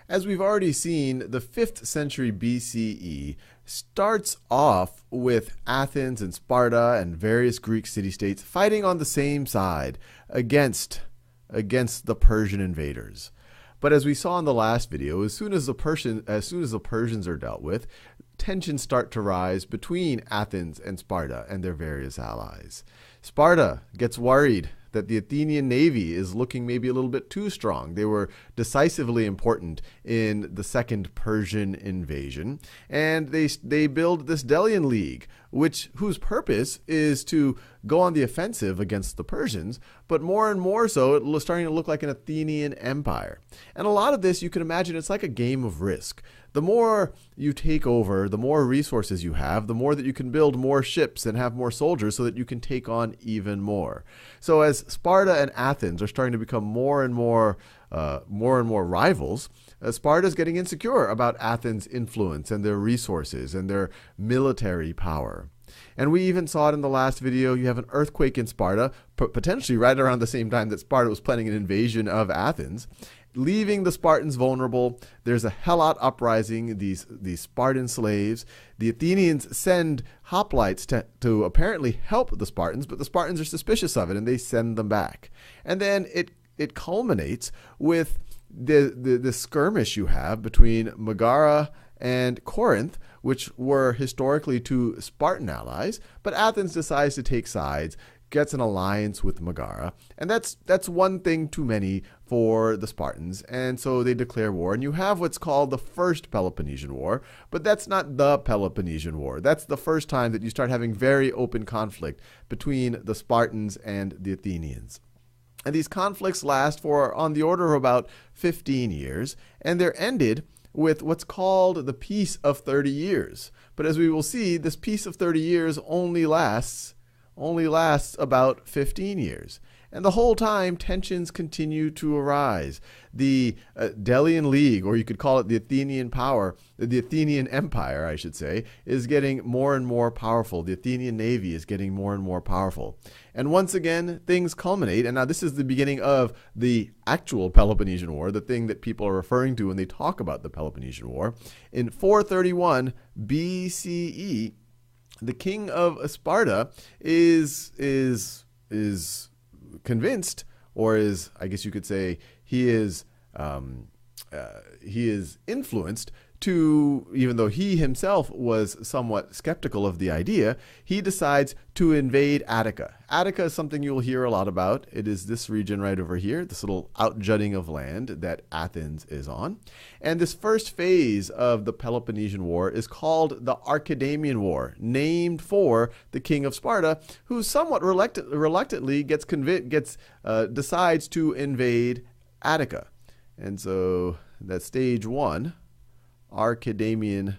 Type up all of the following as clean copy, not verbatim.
As we've already seen, the 5th century BCE starts off with Athens and Sparta and various Greek city-states fighting on the same side against the Persian invaders. But as we saw in the last video, as soon as the Persians are dealt with, tensions start to rise between Athens and Sparta and their various allies. Sparta gets worried that the Athenian navy is looking maybe a little bit too strong. They were decisively important in the second Persian invasion, and they build this Delian League, whose purpose is to go on the offensive against the Persians, but more and more so, it was starting to look like an Athenian empire. And a lot of this, you can imagine, it's like a game of Risk. The more you take over, the more resources you have, the more that you can build more ships and have more soldiers so that you can take on even more. So as Sparta and Athens are starting to become more and more rivals, Sparta is getting insecure about Athens' influence and their resources and their military power. And we even saw it in the last video. You have an earthquake in Sparta, potentially right around the same time that Sparta was planning an invasion of Athens, leaving the Spartans vulnerable. There's a Helot uprising, these Spartan slaves. The Athenians send hoplites to apparently help the Spartans, but the Spartans are suspicious of it and they send them back. And then it culminates with the skirmish you have between Megara and Corinth, which were historically two Spartan allies, but Athens decides to take sides, gets an alliance with Megara, and that's one thing too many for the Spartans, and so they declare war, and you have what's called the First Peloponnesian War, but that's not the Peloponnesian War. That's the first time that you start having very open conflict between the Spartans and the Athenians. And these conflicts last for on the order of about 15 years, and they're ended with what's called the Peace of 30 Years. But as we will see, this Peace of 30 Years only lasts about 15 years. And the whole time, tensions continue to arise. The Delian League, or you could call it the Athenian power, the Athenian empire, I should say, is getting more and more powerful. The Athenian navy is getting more and more powerful. And once again, things culminate. And now this is the beginning of the actual Peloponnesian War, the thing that people are referring to when they talk about the Peloponnesian War. In 431 BCE, the king of Sparta is convinced, or is, I guess you could say, he is influenced to, even though he himself was somewhat skeptical of the idea, he decides to invade Attica. Attica is something you'll hear a lot about. It is this region right over here, this little outjutting of land that Athens is on. And this first phase of the Peloponnesian War is called the Archidamian War, named for the king of Sparta, who somewhat reluctantly decides to invade Attica. And so that's stage one. Archidamian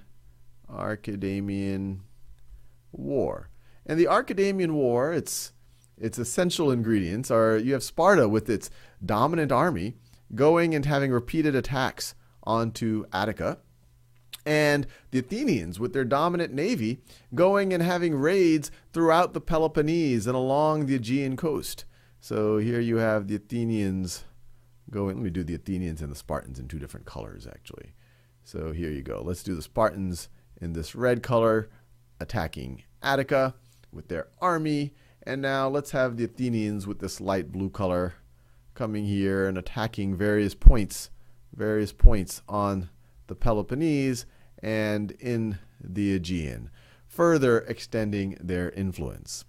War. And the Archidamian War, its essential ingredients are, you have Sparta with its dominant army going and having repeated attacks onto Attica, and the Athenians with their dominant navy going and having raids throughout the Peloponnese and along the Aegean coast. So here you have the Athenians going. Let me do the Athenians and the Spartans in two different colors, actually. So here you go. Let's do the Spartans in this red color attacking Attica with their army. And now let's have the Athenians with this light blue color coming here and attacking various points on the Peloponnese and in the Aegean, further extending their influence.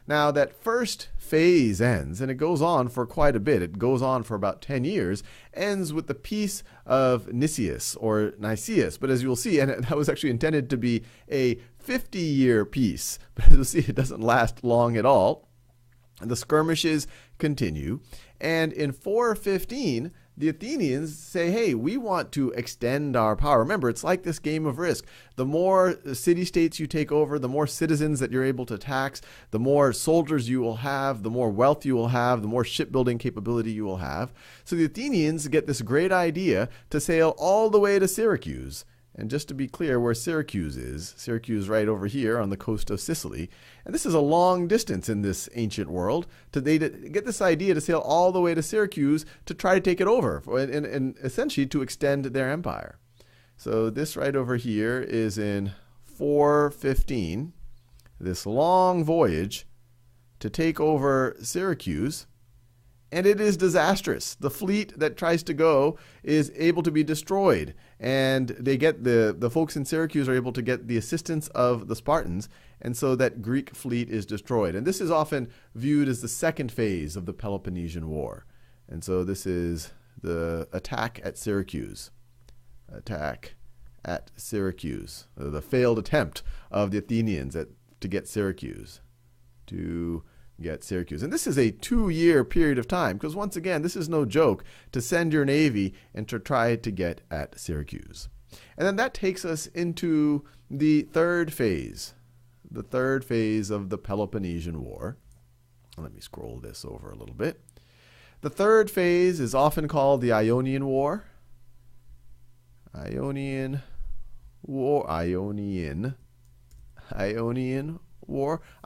Now that first phase ends, and it goes on for quite a bit. It goes on for about 10 years, ends with the Peace of Nicias, or Nicaeus. But as you'll see, and that was actually intended to be a 50-year peace, but as you'll see, it doesn't last long at all. The skirmishes continue, and in 415, the Athenians say, hey, we want to extend our power. Remember, it's like this game of Risk. The more city-states you take over, the more citizens that you're able to tax, the more soldiers you will have, the more wealth you will have, the more shipbuilding capability you will have. So the Athenians get this great idea to sail all the way to Syracuse And just to be clear where Syracuse is, Syracuse right over here on the coast of Sicily. And this is a long distance in this ancient world. To get this idea to sail all the way to Syracuse to try to take it over and essentially to extend their empire. So this right over here is in 415, this long voyage to take over Syracuse. And it is disastrous. The fleet that tries to go is able to be destroyed. And they get the folks in Syracuse are able to get the assistance of the Spartans. And so that Greek fleet is destroyed. And this is often viewed as the second phase of the Peloponnesian War. And so this is the attack at Syracuse. Attack at Syracuse. The failed attempt of the Athenians to get Syracuse. And this is a 2-year period of time, because once again, this is no joke to send your navy and to try to get at Syracuse. And then that takes us into the third phase of the Peloponnesian War. Let me scroll this over a little bit. The third phase is often called the Ionian War. Ionian War.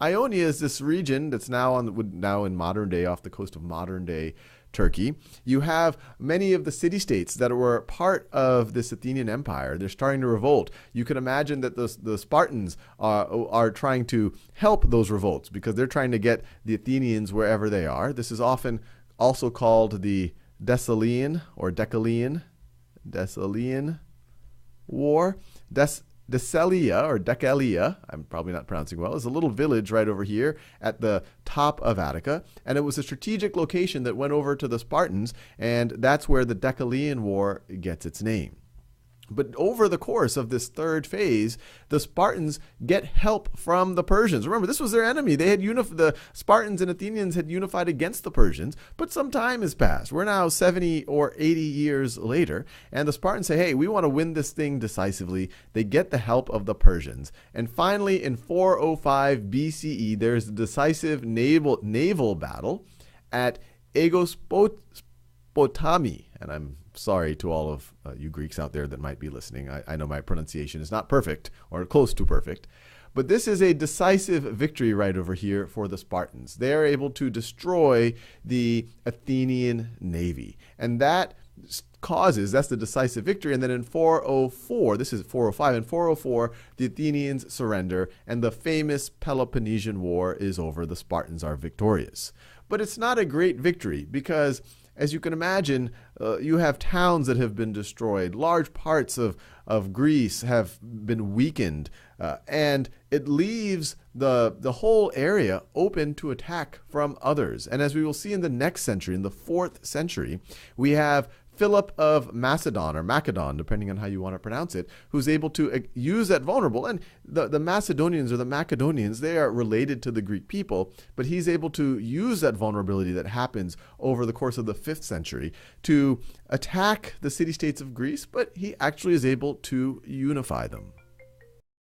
Ionia is this region that's now in modern day, off the coast of modern day Turkey. You have many of the city-states that were part of this Athenian empire. They're starting to revolt. You can imagine that the Spartans are trying to help those revolts because they're trying to get the Athenians wherever they are. This is often also called the Decelean or Decelean War. Decelia, or Decalia, I'm probably not pronouncing well, is a little village right over here at the top of Attica. And it was a strategic location that went over to the Spartans, and that's where the Decelean War gets its name. But over the course of this third phase, the Spartans get help from the Persians. Remember, this was their enemy. The Spartans and Athenians had unified against the Persians, but some time has passed. We're now 70 or 80 years later, and the Spartans say, hey, we want to win this thing decisively. They get the help of the Persians. And finally, in 405 BCE, there's a decisive naval battle at Aegospotami. And I'm sorry to all of you Greeks out there that might be listening. I know my pronunciation is not perfect or close to perfect. But this is a decisive victory right over here for the Spartans. They are able to destroy the Athenian navy. And that's the decisive victory. And then in 404, this is 405, in 404, the Athenians surrender and the famous Peloponnesian War is over. The Spartans are victorious. But it's not a great victory because, as you can imagine, you have towns that have been destroyed. Large parts of Greece have been weakened. And it leaves the whole area open to attack from others. And as we will see in the next century, in the 4th century, we have Philip of Macedon, or Macedon, depending on how you want to pronounce it, who's able to use that vulnerable. And the Macedonians or the Macedonians, they are related to the Greek people, but he's able to use that vulnerability that happens over the course of the 5th century to attack the city-states of Greece, but he actually is able to unify them.